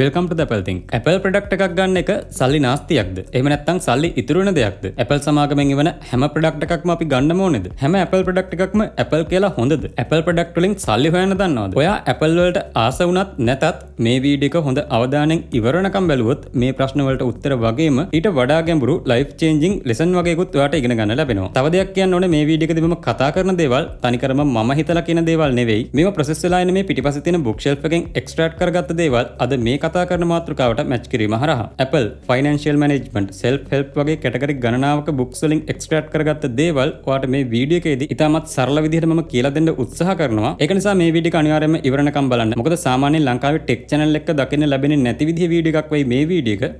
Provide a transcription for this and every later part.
Welcome ටු ද Apple තින්ක්. Apple product එකක් ගන්න එක සල්ලි නාස්තියක්ද? එහෙම නැත්නම් සල්ලි ඉතුරු වෙන දෙයක්ද? ඇපල් සමාගමෙන් එවන හැම ප්‍රොඩක්ට් එකක්ම අපි ගන්නම ඕනේද? හැම ඇපල් ප්‍රොඩක්ට් එකක්ම ඇපල් කියලා හොඳද? ඇපල් ප්‍රොඩක්ට් වලින් සල්ලි හොයන්න දන්නවද? ඔයා ඇපල් වලට ආස වුණත් නැතත් මේ වීඩියෝ එක හොඳ අවධානයෙන් ඉවරනකම් බැලුවොත් මේ ප්‍රශ්න වලට උත්තර වගේම ඊට වඩා ගැඹුරු ලයිෆ් චේන්ජින් ලෙසන් වගේකුත් ඔයාට ඉගෙන ගන්න ලැබෙනවා. තව දෙයක් කියන්න ඕනේ මේ වීඩියෝ එකේදී මම කතා කරන දේවල් තනිකරම මම හිතලා කියන දේවල් නෙවෙයි. මේවා ප්‍රොසෙස් වෙලා ඉන්නේ මේ පිටිපස්සේ තියෙන බුක් ෂෙල්ෆ් එකෙන් එක්ස්ට්‍රැක්ට් කරගත්ත දේවල් අද මේ කතා කරන මාතෘකාවට මැච් කිරීම හරහා Apple Financial Management Self Help වගේ කැටගරි ගණනාවක බුක්ස් වලින් එක්ස්ට්‍රැක්ට් කරගත්ත දේවල් ඔයාට මේ වීඩියෝ එකේදී ඉතාමත් සරල විදිහට මම කියලා දෙන්න උත්සාහ කරනවා. ඒක නිසා මේ වීඩියෝ එක අනිවාර්යයෙන්ම ඉවරනකම් බලන්න. මොකද සාමාන්‍යයෙන් ලංකාවේ ටෙක් channel එක දකින්න ලැබෙන්නේ නැති විදිහේ වීඩියෝ එකක් වෙයි මේ වීඩියෝ එක.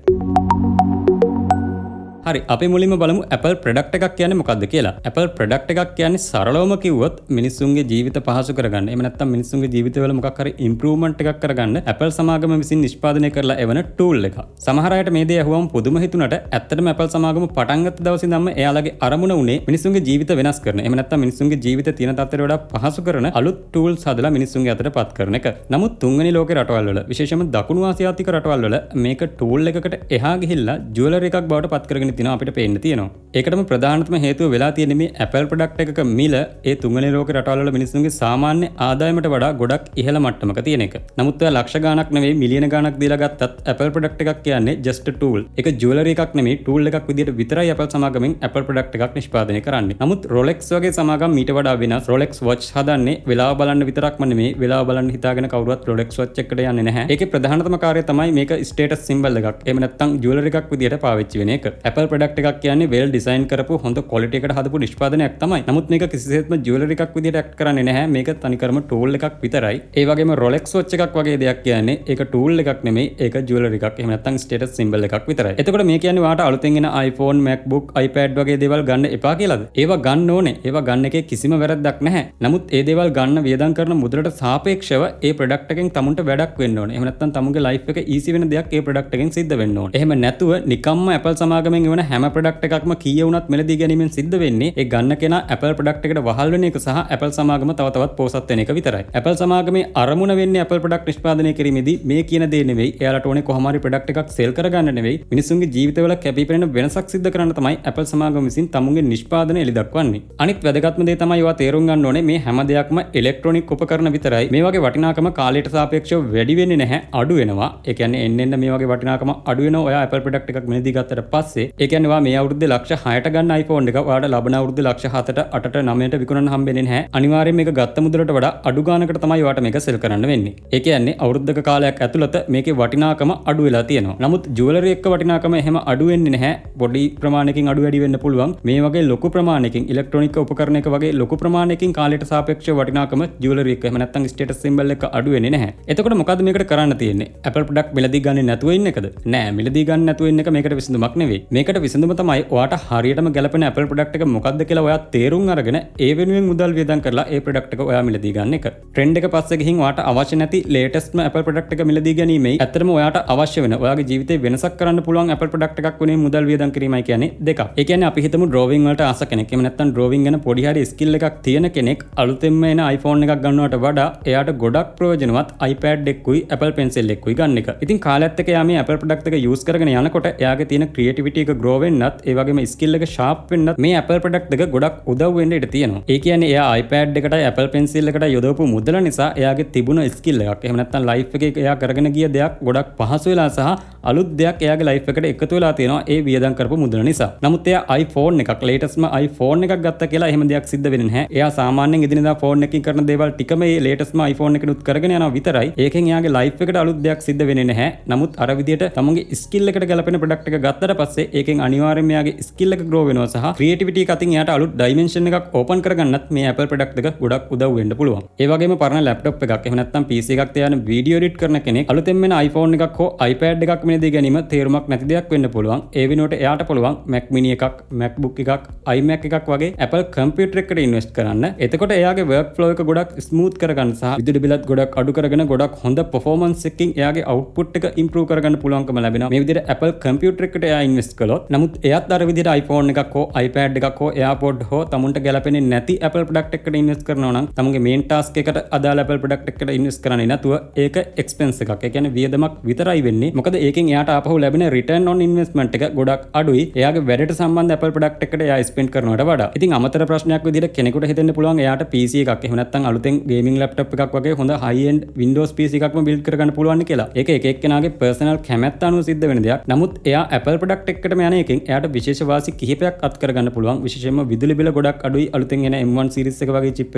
හරි අපි මුලින්ම බලමු Apple ප්‍රොඩක්ට් එකක් කියන්නේ මොකක්ද කියලා. Apple ප්‍රොඩක්ට් එකක් කියන්නේ සරලවම කිව්වොත් මිනිස්සුන්ගේ ජීවිත පහසු කරගන්න. එහෙම නැත්නම් මිනිස්සුන්ගේ ජීවිතවල මොකක් හරි ඉම්ප්‍රූව්මන්ට් එකක් කරගන්න Apple සමාගම විසින් නිෂ්පාදනය කරලා එවන ටූල් එකක්. සමහර අයට මේ දේ අහුවම පුදුම හිතුණට ඇත්තටම Apple සමාගම පටන් ගත්ත දවසේ ඉඳන්ම එයාලගේ අරමුණ උනේ මිනිස්සුන්ගේ ජීවිත වෙනස් කරන. එහෙම නැත්නම් මිනිස්සුන්ගේ ජීවිත තියෙන තත්ත්වයට වඩා පහසු කරන අලුත් ටූල්ස් හදලා මිනිස්සුන්ගේ අතට පත් කරන එක. නමුත් තුන්වෙනි ලෝකේ රටවල් වල විශේෂයෙන්ම දකුණු ආසියාතික රටවල් වල මේක ටූල් එකකට එහා ගිහිල්ලා ජුවලරි එකක් බවට පත් කරගෙන තිනවා අපිට පේන්න තියෙනවා. ඒකටම ප්‍රධානතම හේතුව වෙලා තියෙන්නේ මේ Apple ප්‍රොඩක්ට් එකක මිල ඒ තුන්වෙනි ලෝක රටවල් වල මිනිස්සුන්ගේ සාමාන්‍ය ආදායමට වඩා ගොඩක් ඉහළ මට්ටමක තියෙන එක. නමුත් ඔය ලක්ෂ ගාණක් නෙවෙයි මිලියන ගාණක් දීලා ගත්තත් Apple ප්‍රොඩක්ට් එකක් කියන්නේ just a tool. ඒක ජුවලරි එකක් නෙමෙයි ටූල් එකක් විදියට විතරයි Apple සමාගමෙන් Apple ප්‍රොඩක්ට් එකක් නිෂ්පාදනය කරන්නේ. නමුත් Rolex වගේ සමාගම් මීට වඩා වෙනස්. Rolex watch හදන්නේ වෙලාව බලන්න විතරක්ම නෙමෙයි වෙලාව බලන්න හිතාගෙන කවුරුවත් Rolex watch එකකට යන්නේ නැහැ. ඒකේ ප්‍රධානතම කාර්යය තමයි මේක ස්ටේටස් සිම්බල් එකක්. එහෙම නැත්නම් ජුවලරි එකක් විදියට පාවිච්චි වෙන එක. Apple ප්‍රොඩක්ට් එකක් කියන්නේ well design කරපු හොඳ quality එකට හදපු නිෂ්පාදනයක් තමයි. නමුත් මේක කිසිසේත්ම ජුවලරි එකක් විදියට ඇක්ට් කරන්නේ නැහැ. මේක තනිකරම ටූල් එකක් විතරයි. ඒ වගේම Rolex watch එකක් වගේ දෙයක් කියන්නේ ඒක ටූල් එකක් නෙමෙයි ඒක ජුවලරි එකක්. එහෙම නැත්නම් ස්ටේටස් සිම්බල් එකක් විතරයි. එතකොට මේ කියන්නේ ඔයාට අලුතෙන් එන iPhone, Macbook, iPad වගේ දේවල් ගන්න එපා කියලාද? ඒවා ගන්න ඕනේ. ඒවා ගන්න එකේ කිසිම වැරද්දක් නැහැ. නමුත් ඒ දේවල් ගන්න වියදම් කරන මුදලට සාපේක්ෂව ඒ ප්‍රොඩක්ට් එකෙන් තමුන්ට වැඩක් වෙන්න ඕනේ. එහෙම නැත්නම් තමුන්ගේ ලයිෆ් එක ඊසි වෙන දෙයක් ඒ ප්‍රොඩක්ට් එකෙන් සිද්ධ වෙන්න ඕනේ. එහෙම නැතුව නිකම්ම Apple සමාගමෙන් එවන හැම ප්‍රොඩක්ට් එකක්ම කීය වුණත් මෙලදී ගැනීමෙන් සිද්ධ වෙන්නේ ඒ ගන්න කෙනා Apple ප්‍රොඩක්ට් එකට වහල් වෙන එක සහ Apple සමාගම තව තවත් පෝසත් වෙන එක විතරයි. Apple සමාගමේ අරමුණ වෙන්නේ Apple ප්‍රොඩක්ට් නිෂ්පාදනය කිරීමේදී මේ කියන දේ නෙවෙයි. එයාලට ඕනේ කොහොම හරි ප්‍රොඩක්ට් එකක් සේල් කරගන්න නෙවෙයි. මිනිස්සුන්ගේ ජීවිතවල කැපිපෙනෙන වෙනසක් සිද්ධ කරන්න තමයි Apple සමාගම විසින් තමුන්ගේ නිෂ්පාදනය එළි දක්වන්නේ. අනිත් වැදගත්ම දේ තමයි ඔයා තේරුම් ගන්න ඕනේ මේ හැම දෙයක්ම ඉලෙක්ට්‍රොනික උපකරණ විතරයි. මේ වගේ වටිනාකම කාලයට සාපේක්ෂව වැඩි වෙන්නේ නැහැ අඩු වෙනවා. ඒ කියන්නේ එන්න මේ වගේ වටිනාකම අඩු වෙනවා ඔයා Apple ප්‍රොඩක්ට් එකක් මෙලදී ගත්තට පස්සේ. ඒ කියන්නේ ඔයා මේ අවුරුද්දේ ලක්ෂ 6ට ගන්න iPhone එක ඔයාට ලබන අවුරුද්දේ ලක්ෂ 7ට 8ට 9ට විකුණන්න හම්බෙන්නේ නැහැ. අනිවාර්යයෙන් මේක ගත්ත මුදලට වඩා අඩු ගානකට තමයි ඔයාට මේක සෙල් කරන්න වෙන්නේ. ඒ කියන්නේ අවුරුද්දක කාලයක් ඇතුළත මේකේ වටිනාකම අඩු වෙලා තියෙනවා. නමුත් ජුවලරි එක්ක වටිනාකම එහෙම අඩු වෙන්නේ නැහැ. පොඩි ප්‍රමාණයකින් අඩු වැඩි වෙන්න පුළුවන්. මේ වගේ ලොකු ප්‍රමාණයකින් ඉලෙක්ට්‍රොනික උපකරණයක වගේ ලොකු ප්‍රමාණයකින් කාලයට සාපේක්ෂව වටිනාකම ජුවලරි එක්ක එහෙම නැත්නම් ස්ටේටස් සිම්බල් එක අඩු වෙන්නේ නැහැ. එතකොට මොකද්ද මේකට කරන්න තියෙන්නේ? Apple ප්‍රොඩක්ට් මිලදී ගන්නේ නැතුව ඉන්න එකද? නෑ මිලදී ගන්න නැතුව ඉන්න එක මේකට විසඳුමක් නෙවෙයි. මේකට විසඳුම තමයි ඔයාට හරියටම ගැලපෙන Apple ප්‍රොඩක්ට් එක මොකක්ද කියලා ඔයා තේරුම් අරගෙන ඒ වෙනුවෙන් මුදල් වියදම් කරලා ඒ ප්‍රොඩක්ට් එක ඔයා මිලදී ගන්න එක. ට්‍රෙන්ඩ් එක පස්සේ ගිහින් ඔයාට අවශ්‍ය නැති ලේටස්ට්ම Apple ප්‍රොඩක්ට් එක මිලදී ගැනීමයි ඇත්තටම ඔයාට අවශ්‍ය වෙන ඔයාගේ ජීවිතේ වෙනසක් කරන්න පුළුවන් Apple ප්‍රොඩක්ට් එකක් වෙනුවෙන් මුදල් වියදම් කිරීමයි කියන්නේ දෙකක්. ඒ කියන්නේ අපි හිතමු ඩ්‍රෝවිං වලට ආස කෙනෙක්. එහෙම නැත්නම් ඩ්‍රෝවිං ගැන පොඩි හරි ස්කිල් එකක් තියෙන කෙනෙක් අලුතෙන්ම එන iPhone එකක් ගන්නවට වඩා එයාට ගොඩක් ප්‍රයෝජනවත් iPad එකකුයි Apple Pencil එකකුයි ගන්න එක. ඉතින් කාලයත් එක්ක එයා මේ Apple ප්‍රොඩක්ට් එක යූස් කරගෙන යනකොට එයාගේ තියෙන ක්‍රියේටිවිටි එක ග්‍රෝ වෙන්නත් ඒ වගේම ස්කිල් එක ෂාප් වෙන්නත් මේ Apple ප්‍රොඩක්ට් එක ගොඩක් උදව් වෙන්න ඉඩ තියෙනවා. ඒ කියන්නේ එයා iPad එකටයි Apple Pencil එකටයි යොදවපු මුදල නිසා එයාගේ තිබුණ ස්කිල් එකක් එහෙම නැත්නම් ලයිෆ් එකේ එයා කරගෙන ගිය දෙයක් ගොඩක් පහසු වෙලා සහ අලුත් දෙයක් එයාගේ ලයිෆ් එකට එකතු වෙලා තියෙනවා ඒ වියදම් කරපු මුදල නිසා. නමුත් එයා iPhone එකක් ලේටස්ට්ම iPhone එකක් ගත්තා කියලා එහෙම දෙයක් සිද්ධ වෙන්නේ නැහැ. එයා සාමාන්‍යයෙන් එදිනෙදා ෆෝන් එකකින් කරන දේවල් ටිකම මේ ලේටස්ට්ම iPhone එකනුත් කරගෙන යනවා විතරයි. ඒකෙන් එයාගේ ලයිෆ් එකට අලුත් දෙයක් සිද්ධ වෙන්නේ නැහැ. නමුත් අර විදියට තමන්ගේ ස්කිල් එකට ගැලපෙන ප්‍රොඩක්ට් එක ගත්තට පස්සේ ඒකෙන් අනිවාර්යයෙන්ම එයාගේ ස්කිල් එක ග්‍රෝ වෙනවා සහ ක්‍රියේටිවිටි එක අතින් එයාට අලුත් ඩයිමෙන්ෂන් එකක් ඕපන් කරගන්නත් මේ Apple ප්‍රොඩක්ට් එක ගොඩක් උදව් වෙන්න පුළුවන්. ඒ වගේම පරණ ලැප්ටොප් එකක් එහෙම නැත්නම් PC එකක් තියාගෙන වීඩියෝ එඩිට් කරන කෙනෙක් අලුතෙන් එන iPhone එකක් හෝ iPad එකක් මෙලදී ගැනීම තේරුමක් නැති දෙයක් වෙන්න පුළුවන්. ඒ වෙනුවට එයාට පුළුවන් Mac mini එකක්, Macbook එකක්, iMac එකක් වගේ Apple කම්පියුටර් එකකට ඉන්වෙස්ට් කරන්න. එතකොට එයාගේ work flow එක ගොඩක් ස්මූත් කරගන්න සහ විදුලි බිලත් ගොඩක් අඩු කරගෙන ගොඩක් හොඳ performance එකකින් එයාගේ output එක improve කරගන්න පුළුවන්කම ලැබෙනවා. මේ විදිහට Apple කම්පියුටර් එකට එයා ඉන්වෙස්ට් කළොත් කරොත් නමුත් එයත් අර විදිහට iPhone එකක් හෝ iPad එකක් හෝ AirPod හෝ තමුන්ට ගැලපෙන්නේ නැති Apple product එකකට ඉන්වෙස්ට් කරනවා නම් තමුන්ගේ main task එකට අදාළ Apple product එකකට ඉන්වෙස්ට් කරන්නේ නැතුව ඒක expense එකක්. ඒ කියන්නේ වියදමක් විතරයි වෙන්නේ. මොකද ඒකෙන් එයාට ආපහු ලැබෙන return on investment එක ගොඩක් අඩුයි. එයාගේ වැඩට සම්බන්ධ Apple product එකකට එයා spend කරනවට වඩා. ඉතින් අමතර ප්‍රශ්නයක් විදිහට කෙනෙකුට හිතෙන්න පුළුවන් එයාට PC එකක් එහෙම නැත්නම් අලුතෙන් gaming laptop එකක් වගේ හොඳ high end Windows PC එකක්ම build කරගන්න පුළුවන් කියලා. ඒක එක එක්කෙනාගේ personal කැමැත්ත අනුව සිද්ධ වෙන දෙයක්. නමුත් එයා Apple product එකකටම යන එකෙන් එයාට විශේෂ වාසි කිහිපයක් අත් කරගන්න පුළුවන්. විශේෂයෙන්ම විදුලි බිල ගොඩක් අඩුයි අලුතෙන් එන M1 series එක වගේ chip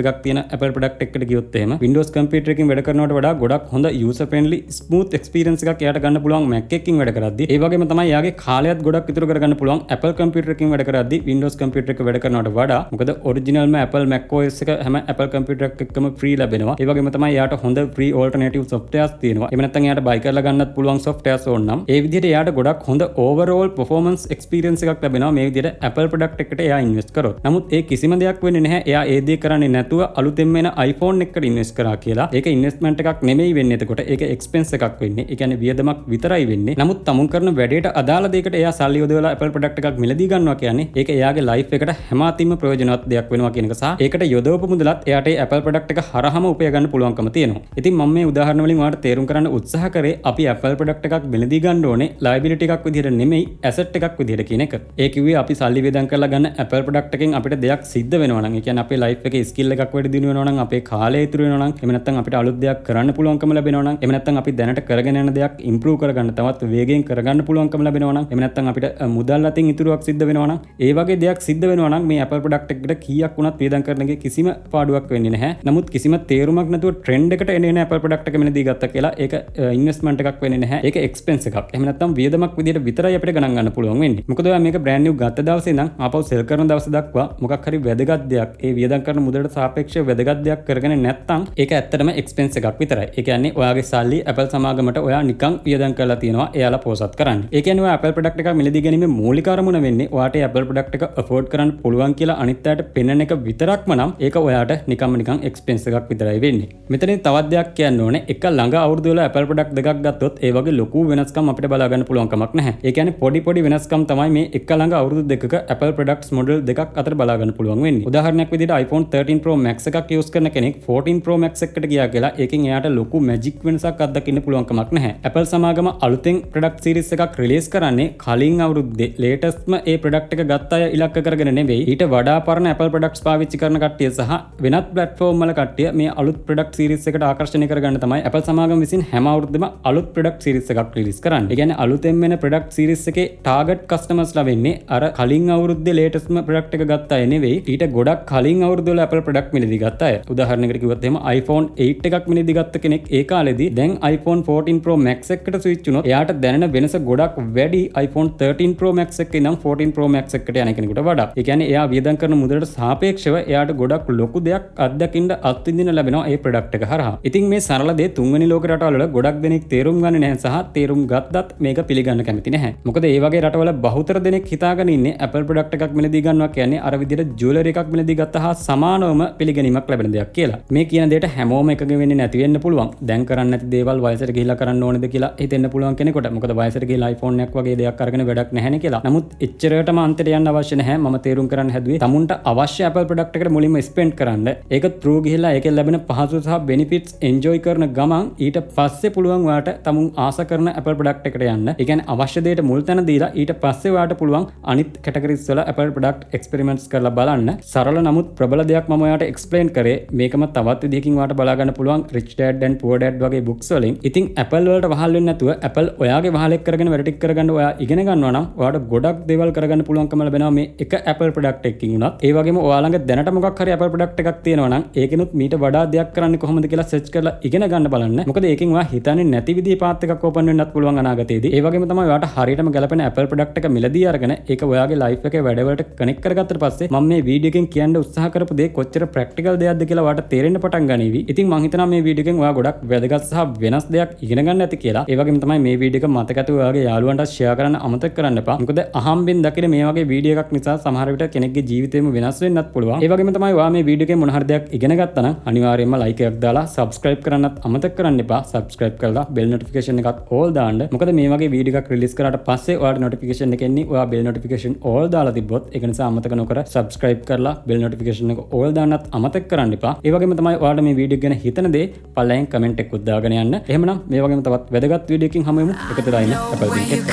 එකක් තියෙන Apple product එකකට ගියොත් එහෙම Windows computer එකකින් වැඩ කරනවට වඩා ගොඩක් හොඳ user friendly smooth experience එකක් එයාට ගන්න පුළුවන් Mac එකකින් වැඩ කරද්දී. ඒ වගේම තමයි එයාගේ කාලයත් ගොඩක් ඉතුරු කරගන්න පුළුවන් Apple computer එකකින් වැඩ කරද්දී Windows computer එක වැඩ කරනවට වඩා. මොකද originalම Apple Mac OS එක හැම Apple computer එකකම free ලැබෙනවා. ඒ වගේම තමයි එයාට හොඳ free alternative softwares තියෙනවා. එහෙම නැත්නම් එයාට buy කරලා ගන්නත් පුළුවන් softwares ඕන නම් ඒ විදිහට එයාට ගොඩක් හොඳ overall performance experience එකක් ලැබෙනවා මේ විදිහට Apple product එකට එයා invest කරොත්. නමුත් ඒ කිසිම දෙයක් වෙන්නේ නැහැ. එයා ඒ දේ කරන්නේ නැතුව අලුතෙන්ම එන iPhone එකකට invest කරා කියලා. ඒක investment එකක් නෙමෙයි වෙන්නේ. එතකොට ඒක expense එකක් වෙන්නේ. ඒ කියන්නේ වියදමක් විතරයි වෙන්නේ. නමුත් තමුන් කරන වැඩේට අදාළ දෙයකට එයා සල්ලි යොදවලා Apple product එකක් මිලදී ගන්නවා කියන්නේ ඒක එයාගේ life එකට හැමතින්ම ප්‍රයෝජනවත් දෙයක් වෙනවා කියන එක සහ ඒකට යොදවපු මුදලත් එයාට Apple product එක හරහාම උපය ගන්න පුළුවන්කම තියෙනවා. ඉතින් මම මේ උදාහරණ වලින් ඔයාලට තේරුම් කරන්න උත්සාහ කරේ අපි Apple product එකක් මිලදී ගන්න ඕනේ liability එකක් විදිහට නෙමෙයි asset එකක් විදිහට කියන එක. ඒ කිව්වේ අපි සල්ලි වේදම් කරලා ගන්න Apple product එකෙන් අපිට දෙයක් සිද්ධ වෙනවා නම් ඒ කියන්නේ අපේ life එකේ skill එකක් වැඩි දිනු වෙනවා නම් අපේ කාලය ඉතුරු වෙනවා නම් එහෙම නැත්නම් අපිට අලුත් දෙයක් කරන්න පුළුවන්කම ලැබෙනවා නම් එහෙම නැත්නම් අපි දැනට කරගෙන යන දෙයක් improve කරගන්න තවත් වේගයෙන් කරගන්න පුළුවන්කම ලැබෙනවා නම් එහෙම නැත්නම් අපිට මුදල් අතින් ඉතුරුවක් සිද්ධ වෙනවා නම් ඒ වගේ දෙයක් සිද්ධ වෙනවා නම් මේ Apple product එකට කීයක් වුණත් වේදම් කරන එකේ කිසිම පාඩුවක් වෙන්නේ නැහැ. නමුත් කිසිම තේරුමක් නැතුව trend එකට එන Apple product එක මෙන්න දී ගත්තා කියලා ඒක investment එකක් වෙන්නේ නැහැ. ඒක expense එකක්. එහෙම නැත්නම් වියදමක් විදිහට විතරයි අපිට ගණන් ගන්න පුළුවන් වෙන්නේ. මොකද ඔයා මේක brand new ගත්ත දවසේ ඉඳන් ආපහු sell කරන දවස දක්වා මොකක් හරි වැදගත් දෙයක් ඒ වියදම් කරන මුදලට සාපේක්ෂව වැදගත් දෙයක් කරගෙන නැත්නම් ඒක ඇත්තටම expense එකක් විතරයි. ඒ කියන්නේ ඔයාගේ සල්ලි Apple සමාගමට ඔයා නිකන් වියදම් කරලා තියනවා එයාලා පෝසත් කරන්නේ. ඒ කියන්නේ ඔයා Apple product එකක් මිලදී ගැනීමේ මූලික අරමුණ වෙන්නේ ඔයාට Apple product එක afford කරන්න පුළුවන් කියලා අනිත් අයට පෙන්වන එක විතරක්ම නම් ඒක ඔයාට නිකන් expense එකක් විතරයි වෙන්නේ. මෙතනින් තවත් දෙයක් කියන්න ඕනේ. එක ළඟ අවුරුදු වල Apple product දෙකක් ගත්තොත් ඒ වගේ ලොකු වෙනස්කම් අපිට බලා ගන්න පුළුවන් කමක් නැහැ. ඒ කියන්නේ පොඩි වෙනස්කම් තමයි මේ එක ළඟ අවුරුදු දෙකක Apple products model දෙකක් අතර බලා ගන්න පුළුවන් වෙන්නේ. උදාහරණයක් විදිහට iPhone 13 Pro Max එකක් use කරන කෙනෙක් 14 Pro Max එකකට ගියා කියලා ඒකෙන් එයාට ලොකු magic වෙනසක් අත්දකින්න පුළුවන් කමක් නැහැ. Apple සමාගම අලුතෙන් product series එකක් release කරන්නේ කලින් අවුරුද්දේ latestම ඒ product එක ගත්ත අය ඉලක්ක කරගෙන නෙවෙයි ඊට වඩා පරණ Apple products පාවිච්චි කරන කට්ටිය සහ වෙනත් platform වල කට්ටිය මේ අලුත් product series එකට ආකර්ෂණය කරගන්න තමයි Apple සමාගම විසින් හැම අවුරුද්දෙම අලුත් product series එකක් release කරන්නේ. ඒ කියන්නේ අලුතෙන් වෙන product series එකේ target customers ලා වෙන්නේ අර කලින් අවුරුද්දේ latestම product එක ගත්ත අය නෙවෙයි ඊට ගොඩක් කලින් අවුරුද්ද වල Apple product මිලදී ගත්ත අය. උදාහරණයකට කිව්වොත් එහෙම iPhone 8 එකක් මිලදී ගත්ත කෙනෙක් ඒ කාලෙදී දැන් iPhone 14 Pro Max එකකට switch වුණොත් එයාට දැනෙන වෙනස ගොඩක් වැඩි iPhone 13 Pro Max එකේ ඉඳන් 14 Pro Max එකට යන කෙනෙකුට වඩා. ඒ කියන්නේ එයා වියදම් කරන මුදලට සාපේක්ෂව එයාට ගොඩක් ලොකු දෙයක් අත්දකින්න අත්විඳින්න ලැබෙනවා ඒ product එක හරහා. ඉතින් මේ සරල දේ තුන්වෙනි ලෝක රටවල් වල ගොඩක් දෙනෙක් තේරුම් ගන්නේ නැහැ සහ තේරුම් ගත්තත් මේක පිළිගන්න කැමති නැහැ. මොකද ඒ වගේ රටවල බහුතර දෙනෙක් හිතාගෙන ඉන්නේ Apple product එකක් මිලදී ගන්නවා කියන්නේ අර විදිහට jewelry එකක් මිලදී ගත්තා හා සමානවම පිළිගැනීමක් ලැබෙන දෙයක් කියලා. මේ කියන දෙයට හැමෝම එකග වෙන්නේ නැති වෙන්න පුළුවන්. දැන් කරන්න නැති දේවල් වයසට ගිහිල්ලා කරන්න ඕනේද කියලා හිතෙන්න පුළුවන් කෙනෙකුට. මොකද වයසට ගිහිල්ලා iPhone එකක් වගේ දෙයක් අරගෙන වැඩක් නැහැ නේ කියලා. නමුත් එච්චරටම අන්තයට යන්න අවශ්‍ය නැහැ. මම තේරුම් කරන්න හැදුවේ තමුන්ට අවශ්‍ය Apple product එකට මුලින්ම spend කරන්න. ඒක through ගිහිල්ලා ඒකෙන් ලැබෙන පහසු සහ benefits enjoy කරන ගමන් ඊට පස්සේ පුළුවන් ඔයාට තමුන් ආස කරන Apple product එකට යන්න. ඒ කියන්නේ අවශ්‍ය දෙයට මුල් තැන දීලා ඊට පස්සේ ඔයාට පුළුවන් අනිත් categories වල Apple product experiments කරලා බලන්න. සරල නමුත් ප්‍රබල දෙයක් මම ඔයාට explain කරේ. මේකම තවත් විදිහකින් ඔයාට බලා ගන්න පුළුවන් Rich Dad and Poor Dad වගේ books වලින්. ඉතින් Apple වලට වහල් වෙන්නේ නැතුව Apple ඔයාගේ වහලෙක් කරගෙන වැඩ ටික කරගන්න ඔයා ඉගෙන ගන්නවා නම් ඔයාට ගොඩක් දේවල් කරගන්න පුළුවන්කම ලැබෙනවා මේ එක Apple product එකකින් උනත්. ඒ වගේම ඔයා ළඟ දැනට මොකක් හරි Apple product එකක් තියෙනවා නම් ඒකිනුත් මීට වඩා දෙයක් කරන්න කොහොමද කියලා search කරලා ඉගෙන ගන්න බලන්න. මොකද ඒකෙන් ඔයා හිතන්නේ නැති විදිහේ path එකක් open වෙන්නත් පුළුවන් අනාගතයේදී. ඒ වගේම තමයි ඔයාට හරියටම ගැලපෙන Apple product එක මිලදී අරගෙන ඒක ඔයාගේ life එකේ වැඩවලට connect කරගත්තට පස්සේ මම මේ වීඩියෝ එකෙන් කියන්න උත්සාහ කරපු දේ කොච්චර practical දෙයක්ද කියලා ඔයාට තේරෙන්න පටන් ගනීවි. ඉතින් මම හිතනවා මේ වීඩියෝ එකෙන් ඔයා ගොඩක් වැදගත් සහ වෙනස් දෙයක් ඉගෙන ගන්න ඇති කියලා. ඒ වගේම තමයි මේ වීඩියෝ එක මතක ඇතුව ඔයාගේ යාළුවන්ට share කරන්න අමතක කරන්න එපා. මොකද අහම්බෙන් දකින මේ වගේ වීඩියෝ එකක් නිසා සමහර විට කෙනෙක්ගේ ජීවිතේම වෙනස් වෙන්නත් පුළුවන්. ඒ වගේම තමයි ඔයා මේ වීඩියෝ එකෙන් මොන හරි දෙයක් ඉගෙන ගත්තා නම් අනිවාර්යයෙන්ම like එකක් දාලා subscribe කරන්නත් අමතක කරන්න එපා. subscribe කරලා bell notification එකත් all දාන්න. මොකද මේ වගේ වීඩියෝ එකක් release කරාට පස්සේ ඔයාට notification notification එක එන්නේ ඔයා bell notification all දාලා තිබ්බොත්. ඒක නිසා අමතක නොකර subscribe කරලා bell notification එක all දාන්නත් අමතක කරන්න එපා. ඒ වගේම තමයි ඔයාලට මේ වීඩියෝ ගැන හිතන දේ පල්ලෙන් comment එකකුත් දාගෙන යන්න. එහෙමනම් මේ වගේම තවත් වැදගත් වීඩියෝ එකකින් හමු වෙමු. එකතු වෙලා ඉන්න Apple Pay එක්ක.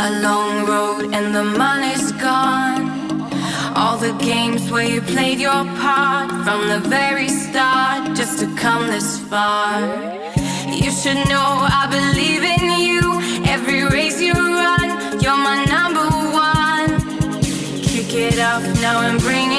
A long road and the money's gone. All the games where you played your part from the very start just to come this far. You should know I believe in you. Every race you run, you're my number one. Kick it up now and bring